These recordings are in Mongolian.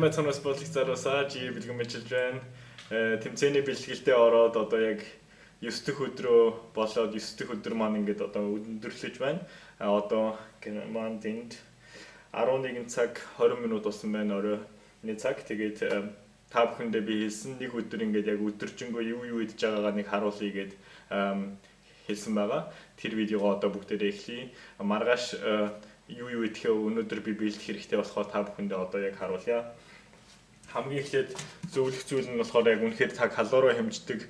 Сайн байцгаана бас бодлого заруусаа чи бэлгэн мэжилж байна. Тэмцээний бэлтгэлдээ ороод одоо яг 9 дэх өдрөө болоод 9 дэх өдөр маань ингээд одоо өндөрлөж байна. Одоо маань тэнд 11 цаг 20 минут болсон байна оройны цаг. Тэгээд та бүхэндээ би хэлсэн нэг өдөр ингээд яг өдөржингөө юу идэж байгаагаа нэг харуулъя гэд хэлсэн байгаа. Тэр видеого одоо бүгдээрээ эхлэе. Маргааш юу идэхээ өнөөдөр би бэлдэх хэрэгтэй болохоор та бүхэндээ одоо яг харуулъя. Хамгийн эхлээд зөвлөх зүйл нь болохоор яг үнэхээр та калори хэмждэг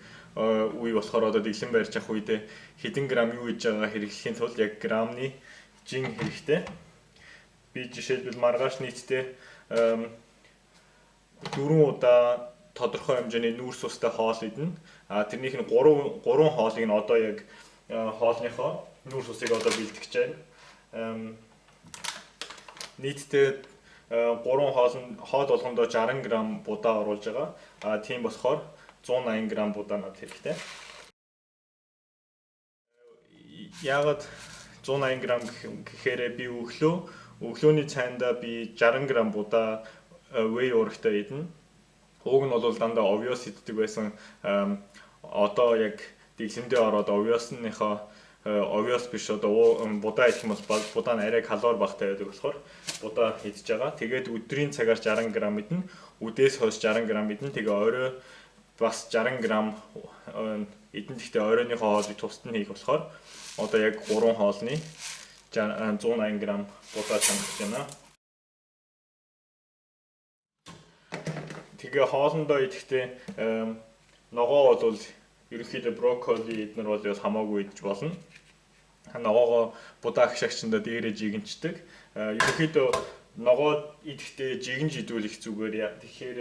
үе болохоор одоо дэглэм барьж авах үедээ хэдэн грамм юу идэж байгаагаа хэрэглэхийн тулд яг граммны жин хэрэгтэй. Би жишээлбэл маргааш нийтдээ 4 удаа тодорхой хэмжээний нүүрс устай хоол идэнэ. Тэрнийх нь 3 хоолыг нь одоо яг хоолныхоо нүүрс усыг одоо бэлтгэж байна. Нийтдээ 3 хоол болгондоо 60 г будаа оруулж байгаа. Тийм болохоор 180 г будаа над хэрэгтэй. Яагаад 180 г гэхээр би өглөөний цайндаа би 60 г будаа whey уурагтай идэнэ. Уг нь бол дандаа овёс иддэг байсан. Одоо яг дэглэмдээ ороод овёс биш одоо будаа идэх юм бол будаа нь арай калори багтай байдаг болохоор будаа идэж байгаа. Тэгээд өдрийн цагаар 60 г идэнэ. Үдээс хойш 60 г идэнэ. Тэгээ орой бас 60 г идэнэ. Гэхдээ оройныхоо хоолыг тусад нь хийх болохоор одоо яг 3 хоолны 180 г будаа чамдж байна. Тэгээ хоолндоо идэхдээ ногоо бол ерөнхийдөө брокколи эднэр бол хамаагүй идэж болно. Ногоогоо будаа агшаагчдаа дээрээ жигэнчдэг. Ерөнхийдөө ногоо идэхдээ жигэнж идүүлэх зүгээр. Тэгэхээр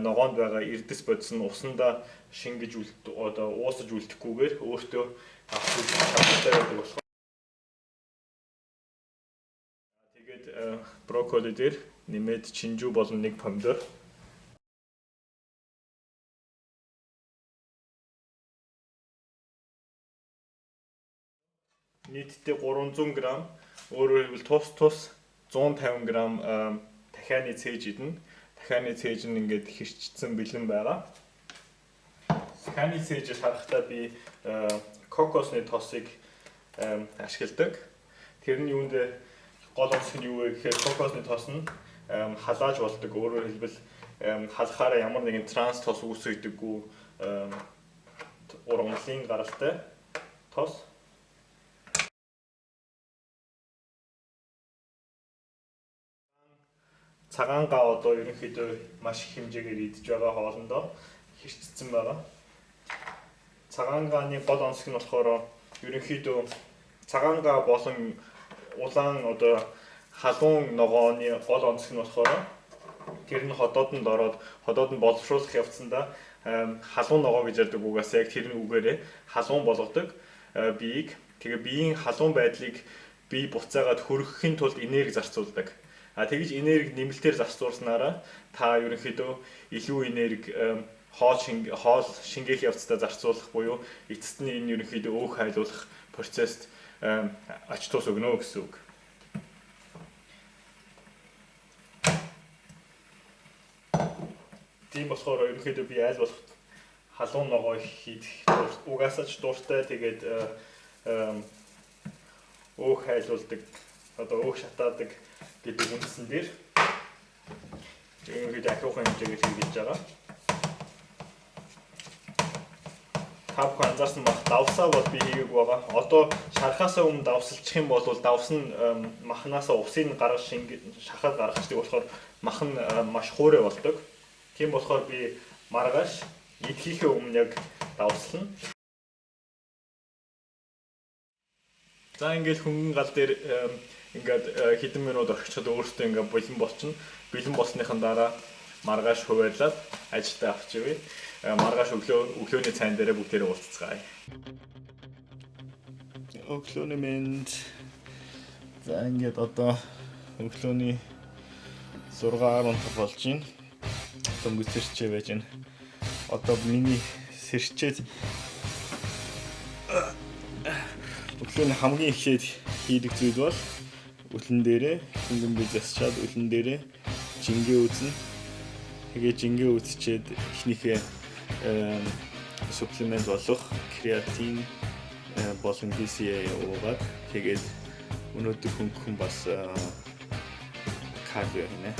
ногоонд байгаа эрдэс бодис нь усандаа шингэж уусаж үлдэхгүйгээр өөртөө авах чадвартай байдаг болохоор. Тэгээд брокколи дээр нэмээд чинжүү болон нэг помидор. Нийтдээ 300 г, өөрөөр хэлбэл тус 150 г дахианы цээж идэнэ. Дахианы цээж нь ингээд хэрчсэн бэлэн байгаа. Дахианы цээжээс харахтаа би кокосны тосыг ашигладаг. Тэрний юунд гол онцлог нь юу вэ гэхээр кокосны тос нь халааж болдог. Өөрөөр хэлбэл халахаараа ямар нэгэн транс тос үүсгдэггүй ургамлын гаралтай тос. Цагаангаа одоо ерөнхийдөө маш их хэмжээгээр идэж байгаа хоолндоо хэрчсэн байгаа. Цагаангааны гол онцлог нь болохоор ерөнхийдөө цагаангаа болон улаан одоо халуун ногооны гол онцлог нь болохоор тэр нь ходоодонд ороод ходоод нь боловсруулах явцдаа халуун ногоо гэж ярьдаг үгээс яг тэр үгээрээ халуун болгодог биеийг. Тэгээ биеийн халуун байдлыг бие буцаагаад хөргөхийн тулд энерги зарцуулдаг. Тэгж энерги нэмэлтээр зарцуулснараа та ерөнхийдөө илүү энерги хоол шингээх явцдаа зарцуулах буюу эцэст нь энэ ерөнхийдөө өөх хайлуулах процесст ач тус өгнө гэсэн үг. Тийм болохоор ерөнхийдөө би аль болох халуун ногоо хийх угаасаа ч дуртай. Тэгээд өөх хайлуулдаг одоо өөх шатаадаг гэдэг үндсэн дээр ерөнхийдөө ахиухан хэмжээгээр хийж байгаа. Та бүхэн анзаарсан баг давсаа бол би хийгээгүй байгаа. Одоо шарахаасаа өмнө давсалчих юм бол давс нь махнаасаа усыг шахаад гаргацдаг болохоор мах нь маш хуурай болдог. Тийм болохоор би маргааш идэхийнхээ өмнө яг давслана. За ингээд хөнгөн гал дээр ингээд хэдэн минут орчиход өөртөө ингээд бэлэн болчихно. Бэлэн болсныхан дараа маргааш хуваарлаад ажилдаа авчивээ. Маргааш өглөөний цайн дээр бүгдээрээ уулзцгаая. Өглөөний мэнд. За ингээд одоо өглөөний 6:10 болж байна. Дөнгөж сэрчээ байж байна. Одоо миний сэрчээд өглөөний хамгийн эхлээд хийдэг зүйл бол үлэн дээрээ хөнгөн бие засчаад үлэн дээрээ жингээ үзнэ. Тэгээд ингээ үсчээд эхнийхээ supplement болох креатин болон BCAA уугаад тэгээд өнөөдөр хөнгөн бас кардио хийнэ.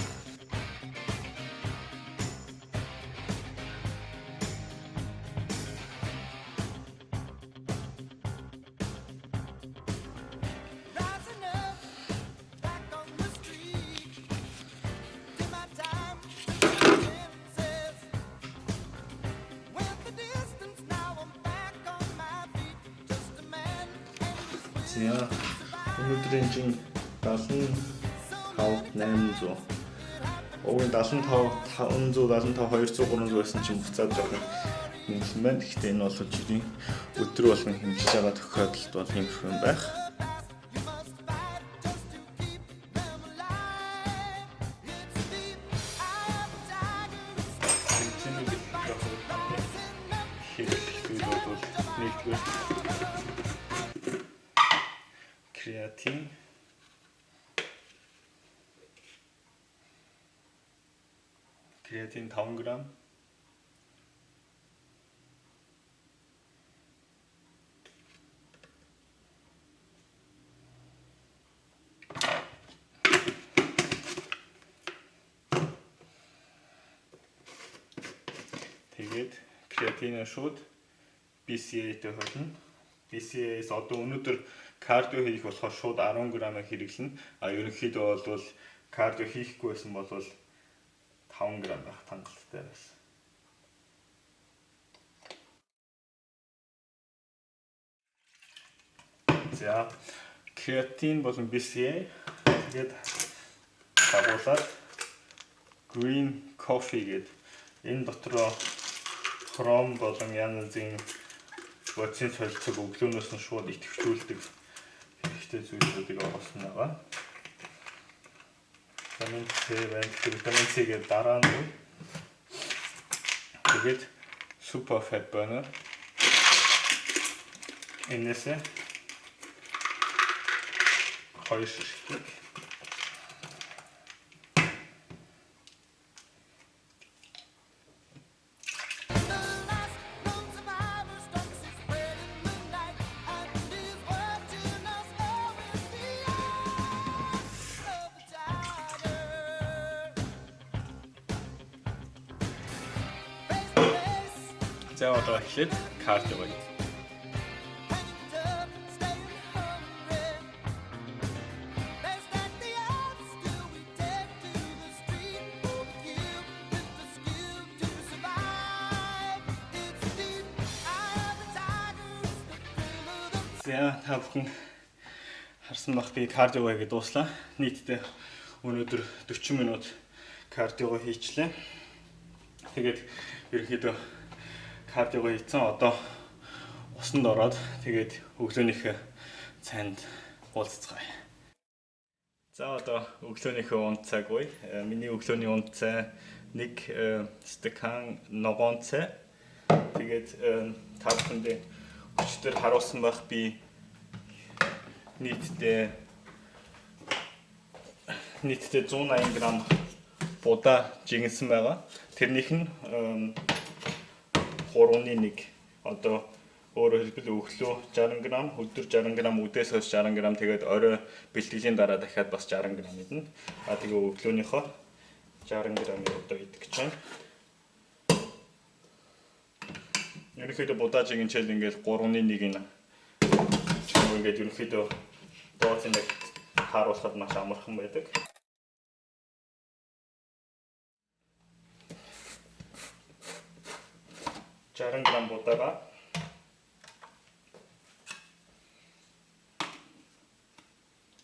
За өнөөдрийн чинь 75-800 Өвгийн 75 500 75 200 300 байсан чинь буцаад жоохон нэмсэн байна. Гэхдээ энэ бол жирийн өдөр болгон хэмжиж байгаа тохиолдолд бол хэмжих юм байх. Креатин 5 г. Тэгээд креатин шууд BCAA-тэй холно. BCAA-с одоо өнөөдөр кардио хийх болохоор шууд 10 г хэрэглэнэ. Ерөнхийдөө бол кардио хийхгүй байсан бол 5 г байх хангалттай байсан. За креатин болон BCAA тэгээд дагуулад green coffee гэдэг энэ дотроо хром болон янз бүрийн бодисын солилцоог өглөөнөөс нь шууд идэвхжүүлдэг хэрэгтэй зүйлсүүдийг оруулсан байгаа. Витамин C гэдэг дараа нь тэгээд super fat burner энэсээ 2 шишиг За одоо эхлээд кардио гоё. За та бүхэн харсан бах би кардио гоё гэдээ дууслаа. Нийтдээ өнөөдөр 40 минут кардио хийчлээ. Тэгээд ерөнхийдөө кардио хийцэн одоо усанд ороод тэгээд өглөөнийхөө цайнд уулзцгаая. За одоо өглөөнийхөө унд цаг үе. Миний өглөөний унд цай 1 стакан ногоон цай. Тэгээд та бүхэндээ өчтөр харуулсан байх би нийтдээ 180 г будаа жигэнсэн байгаа. Тэрнийх нь 3-1 одоо өөрөөр хэлбэл өглөө 60 г, өдөр 60 г, үдээс хойш 60 г тэгээд орой бэлтгэлийн дараа дахиад бас 60 г идэнэ. Тэгээ өглөөнийхөө 60 г одоо идэх гэж байна. Ерөнхийдөө будаа жигэнчээл ингээд 3-1 ингээд ерөнхийдөө дооцын яг харуулахад маш амархан байдаг. Жаран грамм будаага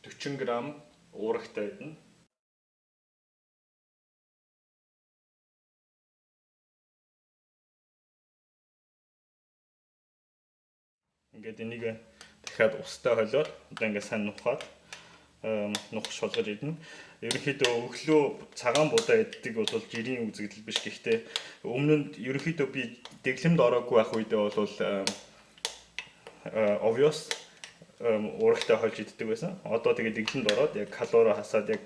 40 г уурагтай идэнэ. Ингээд энийг дахиад устай холиод одоо ингээд сайн нухаад нухаж шулгаж идэнэ. Ерөнхийдөө өглөө цагаан будаа иддэг бол жирийн үзэгдэл биш. Гэхдээ өмнө нь ерөнхийдөө би дэглэмд ороогүй байх үедээ бол obvious уурагтай холж иддэг байсан. Одоо тэгээд дэглэмд ороод яг калори хасаад яг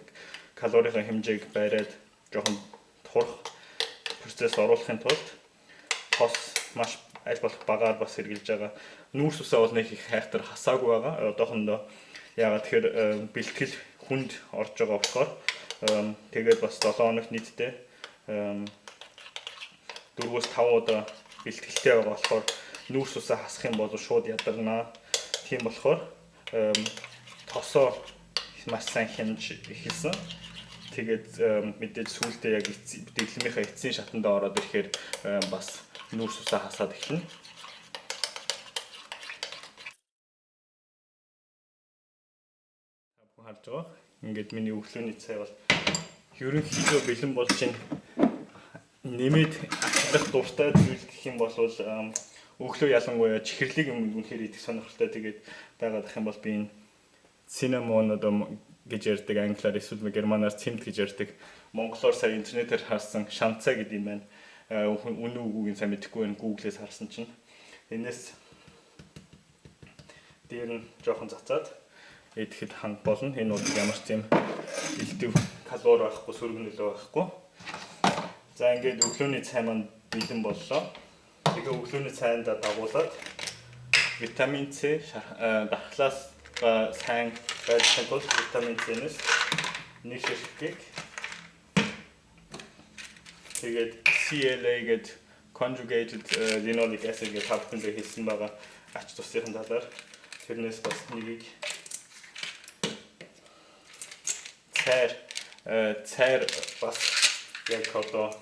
калорийн хэмжээг байраад жоохон турах процесс оруулахын тулд тос маш аль болох багаар бас хэрглэж байгаа. Нүүрс усаа бол нэг их хайхтар хасаагүй байгаа. Одоохондоо яагаад тэгэхээр бэлтгэл хүнд орж байгаа болохоор тэгээд бас 7 хоног нийтдээ 4-5 удаа бэлтгэлтэй байгаа болохоор нүүрс усаа хасах юм бол шууд ядарнаа. Тийм болохоор тосоо маш сайн хянаж эхэлсэн. Тэгээд мэдээж сүүлдээ яг дэглэмийнхаа эцсийн шатанд ороод ирэхээр бас нүүрс усаа хасаад эхэлнэ. Та бүхэн харж байгаа. Ингээд миний өглөөний цай бол ерөнхийдөө бэлэн болж байна. Нэмээд ахлах дуртай зүйл гэх юм бол өглөө ялангуяа чихэрлэг юм үнэхээр идэх сонирхолтой. Тэгээд байгаад ах юм бол би энэ cinnamon гэж ярьдаг, англиар эсвэл германаар цэмт гэж ярьдаг. Монголоор сая интернетээр харсан шанцаа гэдэг юм байна. Үнэн үгүйг сайн мэдэхгүй байна. Google-ээс харсан чинь. Энэс дээр нь жоохон цацаад идэхэд ханг болно. Энэ бол ямар ч юм элдв калори байхгүй, сөрөг нөлөө байхгүй. За ингээд өглөөний цай маань бэлэн боллоо. Тэгээ өглөөний цайндаа дагуулад витамин С дархлаас сайн байдлын тулд витамин С-нээс нэг шишгийг тэгээд CLA гэдэг conjugated linoleic acid гэж тавтандаа хэлсэн байгаа ач тусынхан талаар тэрнээс бас нэгийг цайр бас яг одоо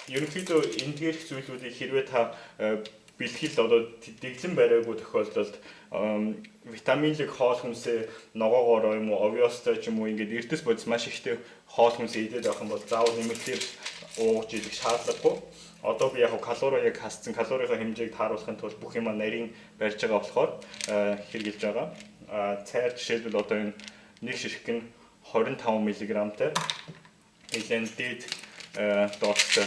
ерөнхийдөө эндгээрх зүйлүүдийг хэрвээ та бэлтгэл одоо дэглэн бариагүй тохиолдолд витаминлэг хоол хүнсээ ногоогоор юм уу овёстой ч юм уу ингээд эрдэс бодис маш ихтэй хоол хүнсээ идээд авах юм бол заавал нэмэлтээр ууж идэх шаардлагагүй. Одоо би яг калори яг хассан калорийнхаа хэмжээг тааруулахын тулд бүх юм нарийн барьж байгаа болохоор хэрэгжилж байгаа. Цайр жишээлбэл одоо энэ нэг ширхэг нь 25 мг-тай нэлээд дээд дозтой.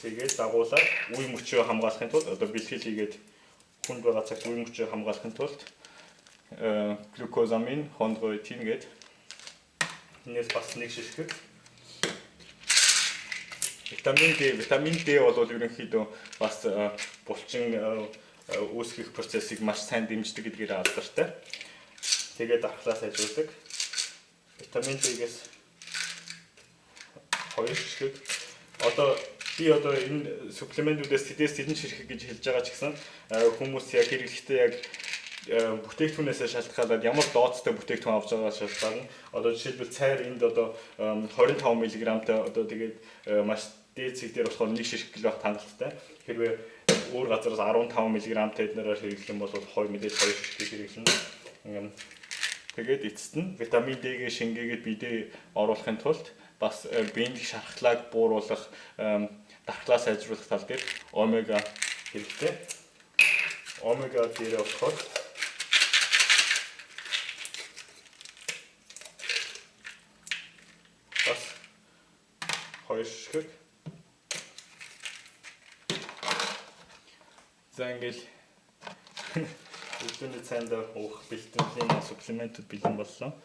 Тэгээд дагуулаад үе мөчөө хамгаалахын тулд одоо бэлтгэл хийгээд хүнд байгаа цагт үе мөчөө хамгаалахын тулд глюкозамин, хондроитин гээд энэс бас нэг шишгэг. Витамин D бол ерөнхийдөө бас булчин үүсгэх процессыг маш сайн дэмждэг гэдгээр алдартай. Тэгээд дархлаас хажуулдаг. Витамин D-гээс 2 шишгэг. Би одоо энэ суплементүүдээс тэдэн ширхэг гэж хэлж байгаа ч гэсэн хүмүүс яг хэрэглэхдээ яг бүтээгдэхүүнээс шалтгаалаад ямар дооцтой бүтээгдэхүүн авч байгаа шалтгаална. Одоо жишээлбэл цайр энд одоо 25 мг-тай одоо тэгээд маш дээд цэг дээр болохоор нэг ширхэг байх хангалттай. Хэрвээ өөр газараас 15 мг-тай эднэрээр хэрэглэх юм бол 2 мэдээж 2 ширхэг хэрэглэнэ. Тэгээд эцэст нь витамин D-гээ шингээгээд бидэд оруулахын тулд бас биеийн шархлааг бууруулах, дархлаа сайжруулах тал дээр омега хэрэгтэй. Омега дээр болохоор бас 2 шишгэг. За ингээл өглөөний цайнд уух бэлтгэлийн суплементүүд бэлэн боллоо.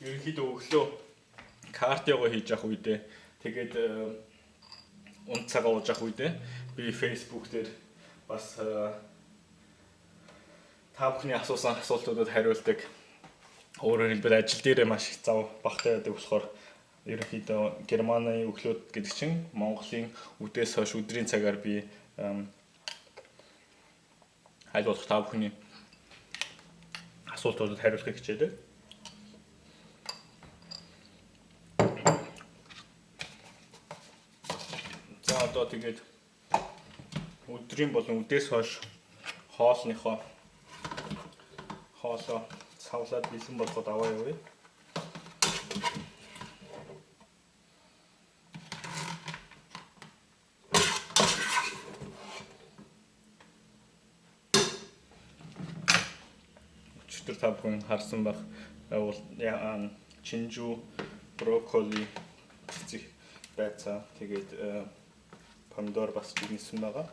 Ерөнхийдөө өглөө кардиогоо хийж явах үедээ тэгээд унт цагаа ууж явах үедээ би Facebook дээр бас та бүхний асуусан асуултуудад хариулдаг. Өөрөөр хэлбэл ажил дээрээ маш их зав багтаа байдаг болохоор ерөнхийдөө Германы өглөөд гэдэг чинь Монголын үдээс хойш өдрийн цагаар би аль болох та бүхний асуултуудад хариулахыг хичээдэг. За одоо тэгээд өдрийн болон үдээс хойш хоолоо цавлаад бэлэн болгоод аваа явъя. Өчигдөр та бүхэн харсан байх чинжүү, брокколи, цэцэг байцаа тэгээд помидор бас нисэн байгаа.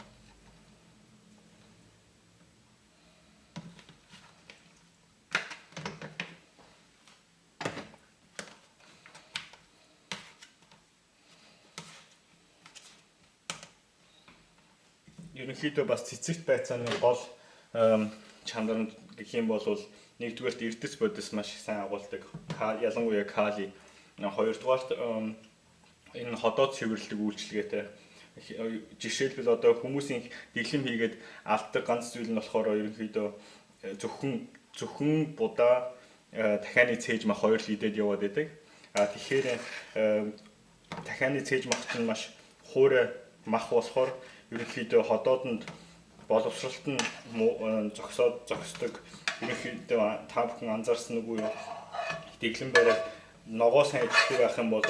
Ерөнхийдөө бас цэцэгт байцааны гол чанар нь гэх юм бол нэгдүгээрт эрдэс бодис маш сайн агуулдаг. Ялангуяа кали. Хоёрдугаарт энэ ходоод цэвэрлдэг үйлчлэгээтэй. Жишээлбэл одоо хүмүүсийн дэглэм хийгээд алддаг ганц зүйл нь болохоор ерөнхийдөө зөвхөн будаа дахианы цээж мах хоёр л идээд яваад байдаг. Тэгэхээр дахианы цээж мах нь маш хуурай мах болохоор ерөнхийдөө ходоодонд боловсролт нь зогсдог. Ерөнхийдөө та бүхэн анзаарсан үгүй юу? Дэглэм бариад ногоо сайн идэхгүй байх юм бол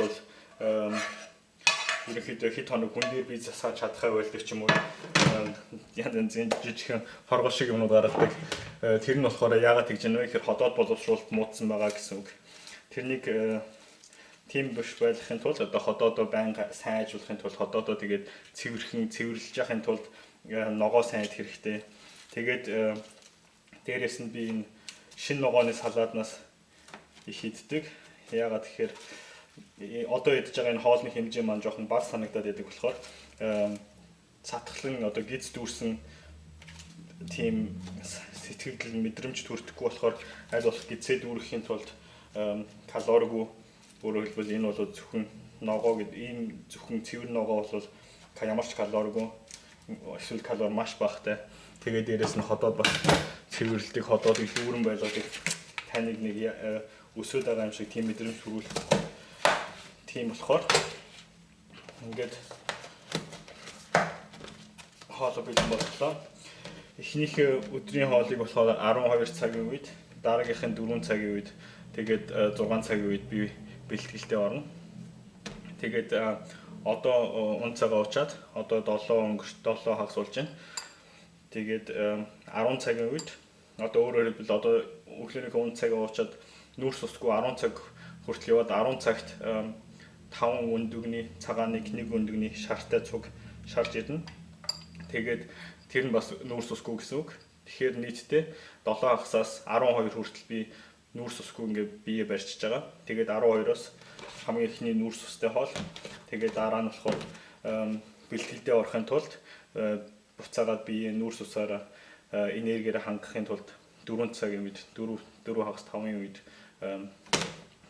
ерөнхийдөө хэд хоног хүн дээр бие засгаж чадхаа байлдаг ч юм уу. Янз янзын жижигхэн хоргол шиг юмнууд гаргадаг. Тэр нь болохоор яагаад тэгж байна вэ гэхээр ходоод боловсруулалт муудсан байгаа гэсэн үг. Тэрнийг тийм биш байхын тулд одоо ходоодоо байнга сайн ажиллахын тулд ходоодоо тэгээд цэвэрлж яхахын тулд ногоо сайн идэх хэрэгтэй. Тэгээд дээрээс нь би энэ шинэ ногооны салааднаас их иддэг. Яагаад тэгэхээр одоо идж байгаа энэ хоолны хэмжээ маань жоохон бага санагдаад байдаг болохоор цатгалан одоо гиз дүүрсэн тийм сэтгэл мэдрэмж төрөхгүй болохоор аль болох гизээ дүүрэхийн тулд калориггүй. Өөрөөр хэлбэл энэ бол зөвхөн ногоо гэдэг ийм зөвхөн цэвэр ногоо бол ямар ч калориггүй эсвэл калори маш багатай. Тэгээд дээрэс нь ходоод бас цэвэрлдэг ходоодыг дүүрэн байлгадаг таныг нэг өсөөд байгаа юм шиг тийм мэдрэмж төрүүлдэг. Тийм болохоор ингээд хоолой бэлэн боллоо. Эхнийх өдрийн хоолыг болохоор 12 цагийн үед, дараагийнхын 4 цагийн үед, тэгээд 6 цагийн үед би бэлтгэлтэй орно. Тэгээд одоо он цагаа уучаад одоо 7 хагас болж байна. Тэгээд 10 цагийн үед одоо өөрөөр хэлбэл одоо өглөөний он цагаа уучаад нүүрс усгүй 10 цаг хүртэл яваад 10 цагт 5 өндөгний цагааны 1 өндөгний шартай цуг шарж идэнэ. Тэгээд тэр нь бас нүүрс усгүй гэсэн үг. Тэгэхээр нийтдээ 7 хагасаас 12 хүртэл би нүүрс усгүй ингээд бие барьчиж байгаа. Тэгээд 12-оос хамгийн ихний нүүрс устай хоол. Тэгээд дараа нь болохоор бэлтгэлдээ орохын тулд буцаагаад бие нүүрс усаараа энергиээр хангахын тулд 4 цагийн үед 4 хагас 5-ын үед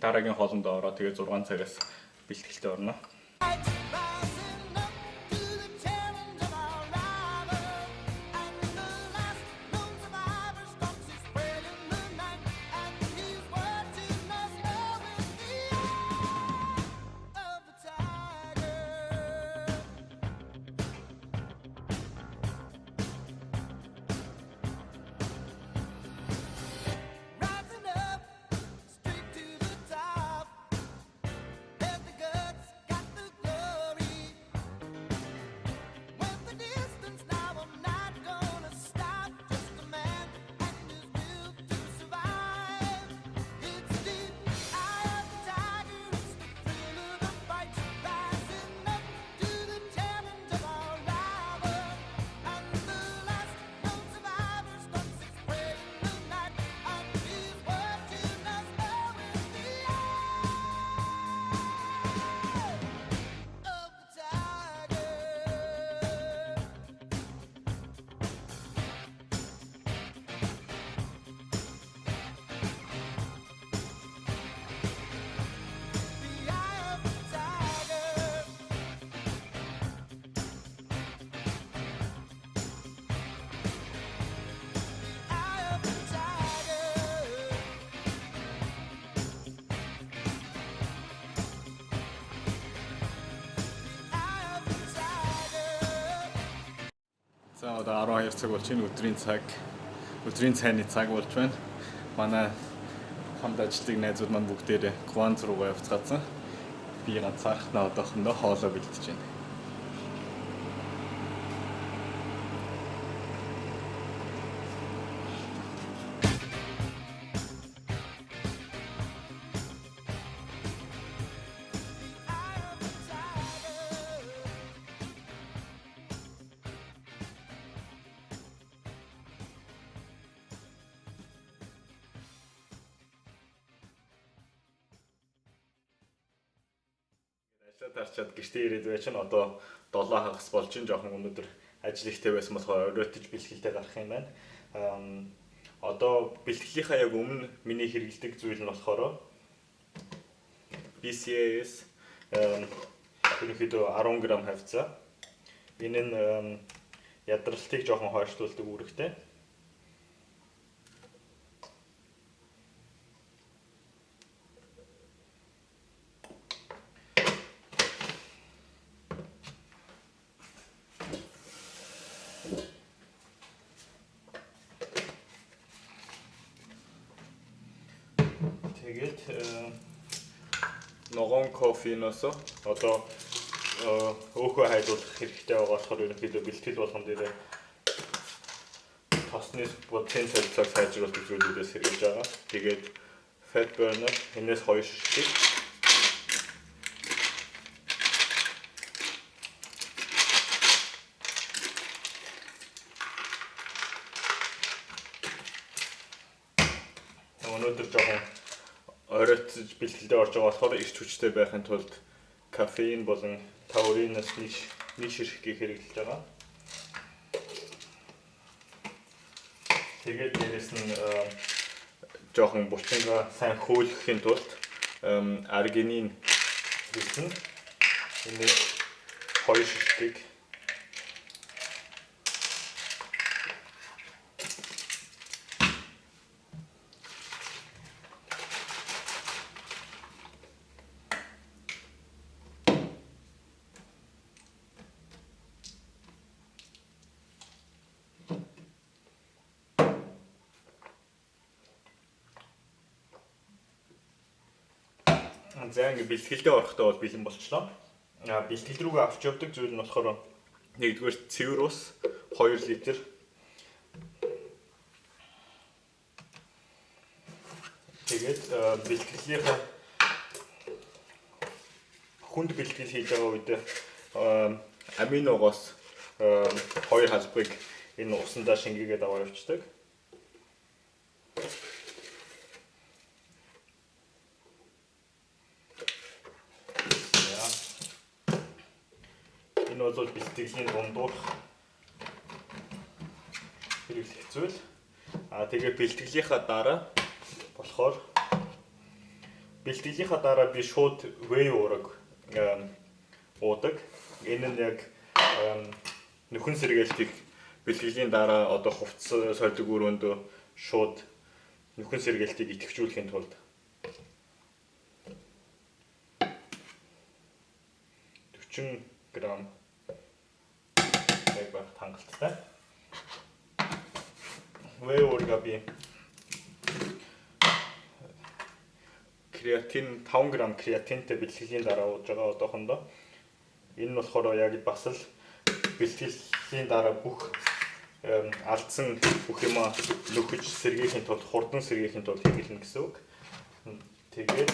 дараагийн хоолнд ороо. Тэгээд 6 цагаас бэлтгэлтэй орно. За одоо 12 цаг болж байна. Өдрийн цайны цаг болж байна. Манай хамт ажилладаг найзууд маань бүгдээрээ Кванз руугаа явцгаасан. Би ганцаархнаа одоохондоо хоолой бэлтэж байна. Тарчаад гэртээ ирээд байж чинь одоо 7 хагас болж ин жоохон өнөөдөр ажил ихтэй байсан болохоор оройтож бэлтгэлтэй гарах юм байна. Одоо бэлтгэлийнхаа яг өмнө миний хэрэглэдэг зүйл нь болохоор BCAAS ерөнхийдөө 10 г хавцаа. Энэ нь ядралтыг жоохон хойшлуулдаг үүрэгтэй. Тэгээд ногоон кофеноос одоо өөхөө хайлуулах хэрэгтэй байгаа болохоор ерөнхийдөө бэлтгэл болгон дээр тосны бодгийн солилцоог сайжруулах зүйлүүдээс хэрэгж байгаа. Тэгээд fat burner энэс 2 шишгийг өнөөдөр жоохон оройтж бэлтгэлдээ орж байгаа болохоор ирч хүчтэй байхын тулд кофеин болон тауринаас нэг ширхгийг хэрэглэж байгаа. Тэгээд дээрэс нь жоохон булчингаа сайн хөөлөхийн тулд аргинин гэсэн энэ 2 ширхгийг за ингэ бэлтгэлдээ орохдоо бол бэлэн болчлоо. Бэлтгэл рүүгээ авч явдаг зүйл нь болохоор нэгдүгээр цэвэр ус 2 литр. Тэгээд бэлтгэлийнхаа хүнд бэлтгэл хийж байгаа үед аминогоос 2 халбыг энэ усандаа шингээгээд аваа явуулдаг. Энэ бол бэлтгэлийн дундуур хэрэглэх зүйл. Тэгээ бэлтгэлийнхаа дараа болохоор бэлтгэлийнхаа дараа би шууд whey уураг уудаг. Энэ нь яг нөхөн сэргээлтийг бэлтгэлийн дараа одоо хувцас сольдог өрөөндөө шууд нөхөн сэргээлтийг идэвхжүүлэхийн тулд 40 г яг байх хангалттай. Whey уурга би креатин 5 г креатинтэй бэлтгэлийн дараа ууж байгаа одоохондоо. Энэ нь болохоор яг бас л бэлтгэлийн дараа бүх алдсан бүх юма нөхөж сэргээхийн тулд хурдан сэргээхийн тулд хэрэглэнэ гэсэн үг. Тэгээд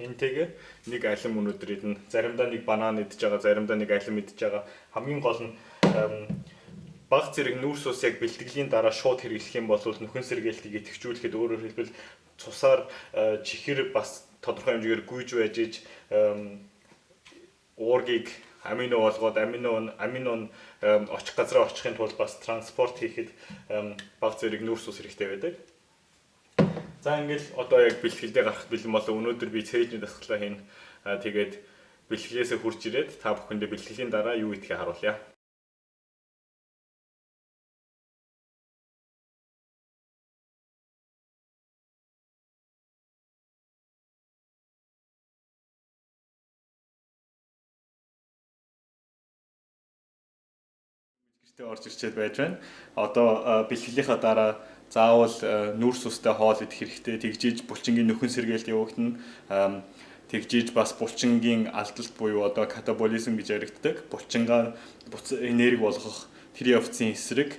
энтэйгээ нэг алим өнөдөр идэн заримдаа нэг банан идэж байгаа, заримдаа нэг алим идэж байгаа. Хамгийн гол нь баг зэрэг нүүрс ус яг бэлтгэлийн дараа шууд хэрэглэх юм бол нөхөн сэргээлтийг идэвхжүүлэхэд өөрөөр хэлбэл цусаар чихэр бас тодорхой хэмжээгээр гүйж байж иж уургийг амино болгоод амино нь очих газраа очихын тулд бас транспорт хийхэд баг зэрэг нүүрс ус хэрэгтэй байдаг. За ингээл одоо яг бэлтгэлдээ гарах бэлэн болоо. Өнөөдөр би цээжний дасгалаа хийн. Тэгээд бэлтгэлээсээ хурж ирээд та бүхэндээ бэлтгэлийн дараа юу хийхээ харуулъя. Гэртээ орж ирчээд байж байна. Одоо бэлтгэлийнхаа дараа заавал нүүрс устай хоол идэх хэрэгтэй. Тэгжиж булчингийн нөхөн сэргээлт явагдана. Тэгжиж бас булчингийн алдалт буюу одоо катаболизм гэж яригддаг. Булчингаа энерги болгох тэр явцын эсрэг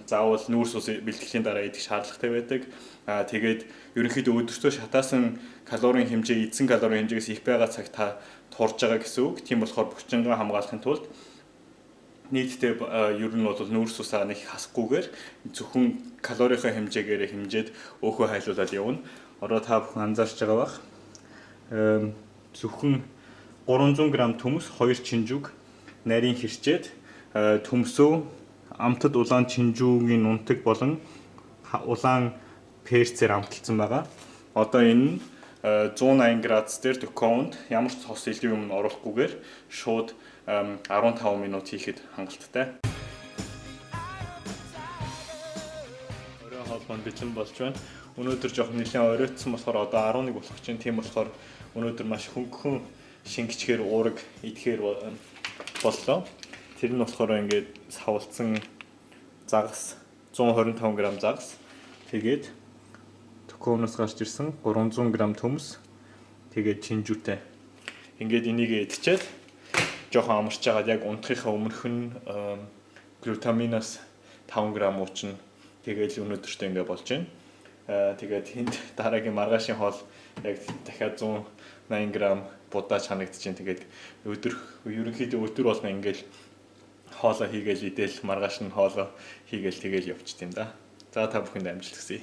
заавал нүүрс ус бэлтгэлийн дараа идэх шаардлагатай байдаг. Тэгээд ерөнхийдөө өдөртөө шатаасан калорийн хэмжээ, эзэн калорийн хэмжээс их байгаа цаг та турж байгаа гэсэн үг. Тийм болохоор булчингаа хамгаалахын тулд нийтдээ ер нь бол нүүрс усаа нэг хасахгүйгээр зөвхөн калорийнхаа хэмжээгээр хэмжээд өөхөө хайлуулаад явна. Одоо та бүхэн анзаарч байгаа бах. зөвхөн 300 г төмс, 2 чинжүүг нарийн хэрчээд төмсөө амтад улаан чинжүүгийн нунтаг болон улаан перцээр амталсан байгаа. Одоо энэ нь 180 градус дээр дөхөөнд ямар ч цус илүү юм оруулахгүйгээр шууд 15 минут хийхэд хангалттай. Орой хоолойн бэлэн болж байна. Өнөөдөр жоохон нэлээд оройтсон болохоор одоо 11 болох чинь. Тийм болохоор өнөөдөр маш хөнгөн шингэчгээр уураг идэхээр боллоо. Тэр нь болохоор ингээд савлцсан загас 125 г загас. Тэгээд төхөөнөөс гарч ирсэн 300 г төмс. Тэгээд чинжүүтэй. Ингээд энийг эдчихэд жоохон амарч байгаад яг унтахынхаа өмнөх нь глутаминаас 5 г уучна. Тэгээд өнөөдөртөө ингээд болж байна. Тэгээд энд дараагийн маргаашийн хоол яг дахиад 180 г будааж ханагдчихээн. Тэгээд ерөнхийдөө өдөр болно ингээд хоолоо хийгээл идэл маргааш нь хоолоо хийгээл тэгэл явчих тийм да. За та бүхэнд амжилт хүсье.